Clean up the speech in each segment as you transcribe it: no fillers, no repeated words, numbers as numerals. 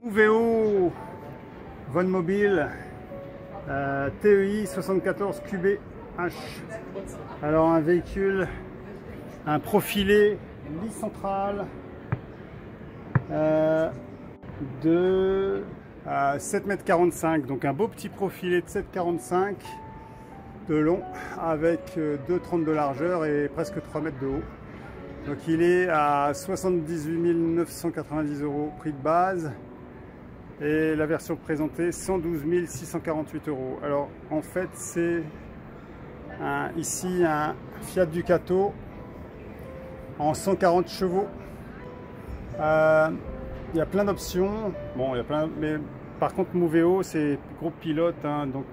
VO Von Mobile TEI 74 QBH. Alors un véhicule, un profilé lit central de 7,45 m, donc un beau petit profilé de 7,45 m de long avec 2,30 m de largeur et presque 3 m de haut. Donc il est à 78 990 € prix de base et la version présentée 112 648 €. Alors en fait c'est ici un Fiat Ducato en 140 chevaux. Il y a plein d'options, bon il y a plein, mais par contre Moveo c'est groupe pilote, hein, donc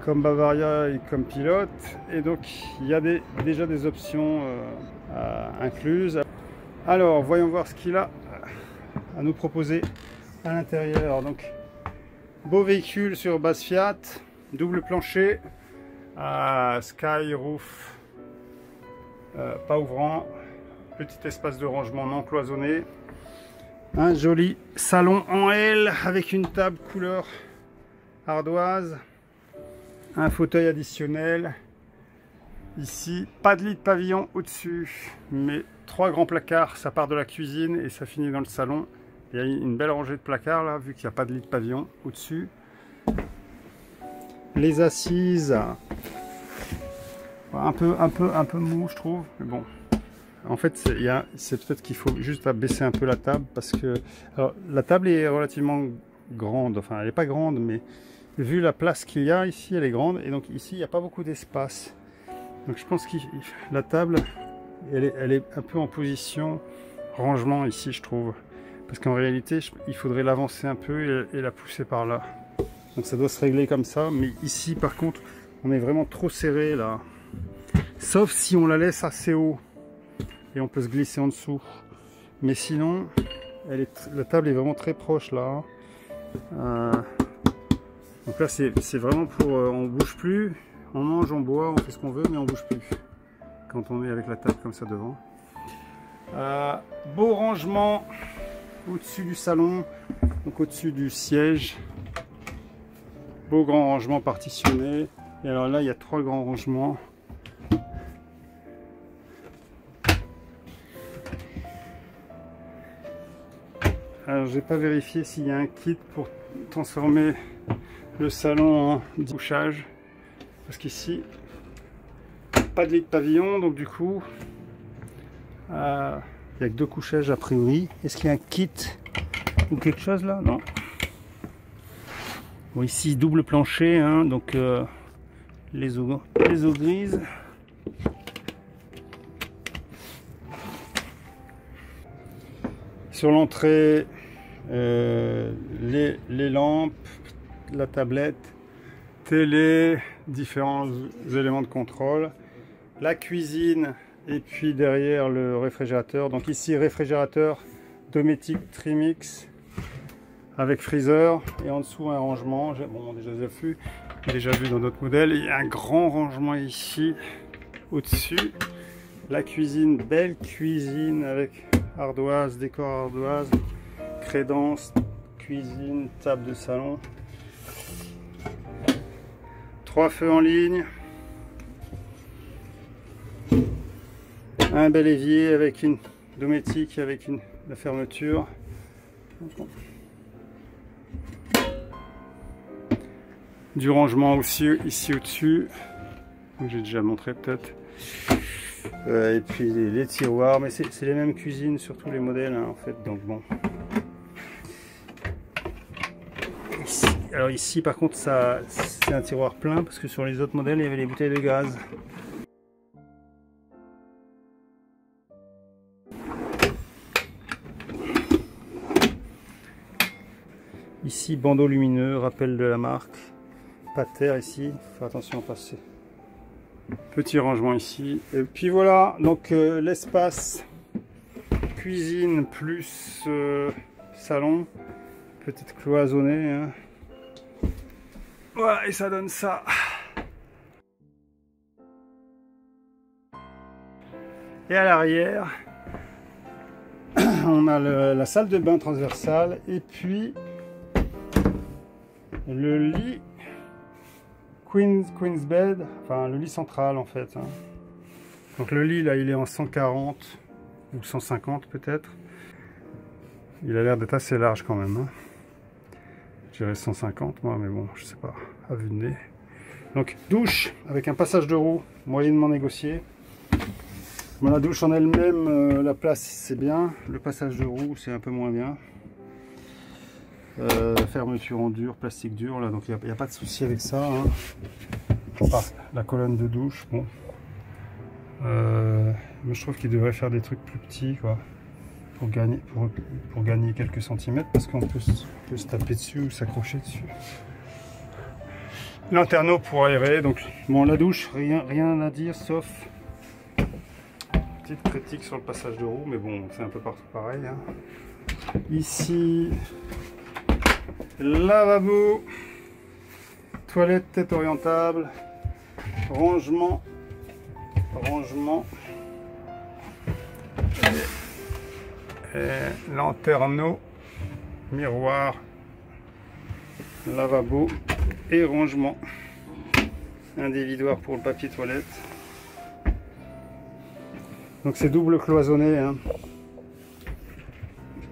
comme Bavaria et comme pilote, et donc il y a déjà des options incluses. Alors voyons voir ce qu'il a à nous proposer à l'intérieur. Donc beau véhicule sur base Fiat, double plancher, sky roof pas ouvrant, petit espace de rangement non cloisonné, un joli salon en L avec une table couleur ardoise, un fauteuil additionnel. Ici, pas de lit de pavillon au-dessus, mais 3 grands placards, ça part de la cuisine et ça finit dans le salon. Il y a une belle rangée de placards là, vu qu'il n'y a pas de lit de pavillon au-dessus. Les assises, un peu mou je trouve, mais bon. En fait, c'est peut-être qu'il faut juste baisser un peu la table parce que alors, la table est relativement grande, enfin elle n'est pas grande, mais vu la place qu'il y a ici, elle est grande et donc ici il n'y a pas beaucoup d'espace. Donc je pense que la table, elle est un peu en position rangement ici, je trouve. Parce qu'en réalité, il faudrait l'avancer un peu et la pousser par là. Donc ça doit se régler comme ça. Mais ici, par contre, on est vraiment trop serré là. Sauf si on la laisse assez haut. Et on peut se glisser en dessous. Mais sinon, la table est vraiment très proche là. Donc là, c'est vraiment pour... on bouge plus. On mange, on boit, on fait ce qu'on veut, mais on bouge plus quand on est avec la table comme ça devant. Beau rangement au-dessus du salon, donc au-dessus du siège. Beau grand rangement partitionné. Et alors là, il y a 3 grands rangements. Alors, j'ai pas vérifié s'il y a un kit pour transformer le salon en couchage. Parce qu'ici, pas de lit de pavillon, donc du coup, il n'y a que 2 couchages a priori. Est-ce qu'il y a un kit ou quelque chose là? Non. Bon, ici, double plancher, hein, donc les eaux grises. Sur l'entrée, les lampes, la tablette, télé, différents éléments de contrôle, la cuisine et puis derrière le réfrigérateur. Donc ici réfrigérateur Dometic Trimix avec freezer et en dessous un rangement. Bon, déjà vu dans d'autres modèles. Il y a un grand rangement ici au-dessus. La cuisine, belle cuisine avec ardoise, décor ardoise, crédence, cuisine, table de salon. 3 feux en ligne, un bel évier avec une Dometic avec la fermeture, du rangement aussi ici au-dessus, j'ai déjà montré peut-être, et puis les tiroirs, mais c'est les mêmes cuisines sur tous les modèles hein, en fait, donc bon. Alors ici par contre c'est un tiroir plein parce que sur les autres modèles il y avait les bouteilles de gaz. Ici bandeau lumineux, rappel de la marque. Pas de terre ici, faire attention à passer. Petit rangement ici. Et puis voilà, donc l'espace cuisine plus salon, peut-être cloisonné. Hein. Voilà, et ça donne ça. Et à l'arrière, on a la salle de bain transversale et puis Le lit Queen's Bed, enfin le lit central en fait. Hein. Donc le lit là il est en 140 ou 150 peut-être. Il a l'air d'être assez large quand même. Hein. Je dirais 150 moi, mais bon, je sais pas, à vue de nez. Donc douche avec un passage de roue moyennement négocié. Bon, la douche en elle-même, la place c'est bien, le passage de roue c'est un peu moins bien. Fermeture en dur, plastique dur, là, donc il n'y a pas de souci avec ça. Hein. La colonne de douche, bon. Mais je trouve qu'il devrait faire des trucs plus petits, quoi, pour gagner quelques centimètres, parce qu'on peut se taper dessus ou s'accrocher dessus. Lanterneau pour aérer, donc bon, la douche, rien à dire, sauf petite critique sur le passage de roue, mais bon, c'est un peu partout pareil. Hein. Ici. Lavabo, toilette tête orientable, rangement, et lanterneau, miroir, lavabo et rangement. Un dévidoir pour le papier toilette. Donc c'est double cloisonné, hein,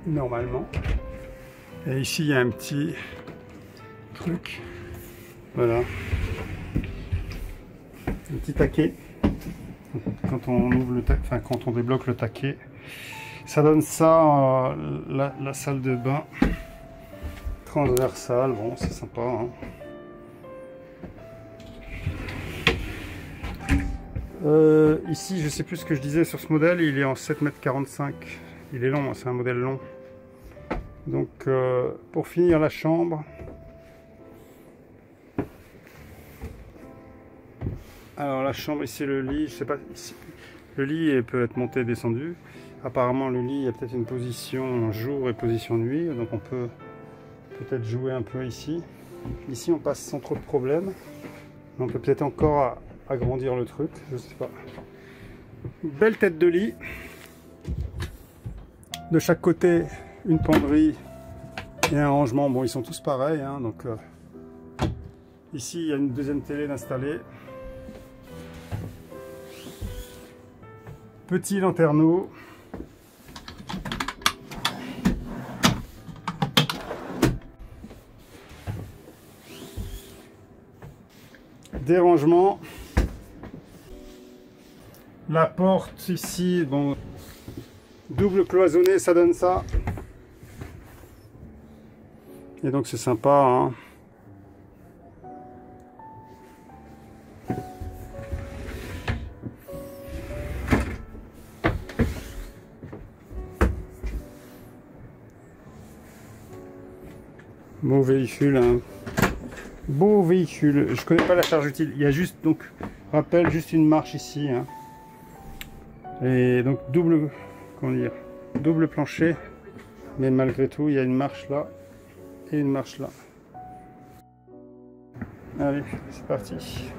normalement. Et ici il y a un petit truc, voilà, un petit taquet. Quand on ouvre le taquet, enfin quand on débloque le taquet, ça donne ça, la salle de bain transversale. Bon, c'est sympa. Hein. Ici, je sais plus ce que je disais sur ce modèle, il est en 7,45 m. Il est long, c'est un modèle long. Donc pour finir la chambre, alors la chambre ici, le lit, je sais pas, ici, le lit peut être monté et descendu. Apparemment le lit, il y a peut-être une position jour et position nuit, donc on peut peut-être jouer un peu ici. Ici on passe sans trop de problèmes, on peut peut-être encore agrandir le truc, je sais pas. Belle tête de lit, de chaque côté une penderie et un rangement. Bon, ils sont tous pareils, hein, donc ici il y a une deuxième télé d'installer. Petit lanterneau. Des rangements. La porte ici, bon, double cloisonné, ça donne ça. Et donc c'est sympa. Hein. Beau véhicule. Hein. Beau véhicule. Je connais pas la charge utile. Il y a juste, donc, rappel, juste une marche ici. Hein. Et donc double, comment dire, double plancher. Mais malgré tout, il y a une marche là. Et une marche là. Allez, c'est parti.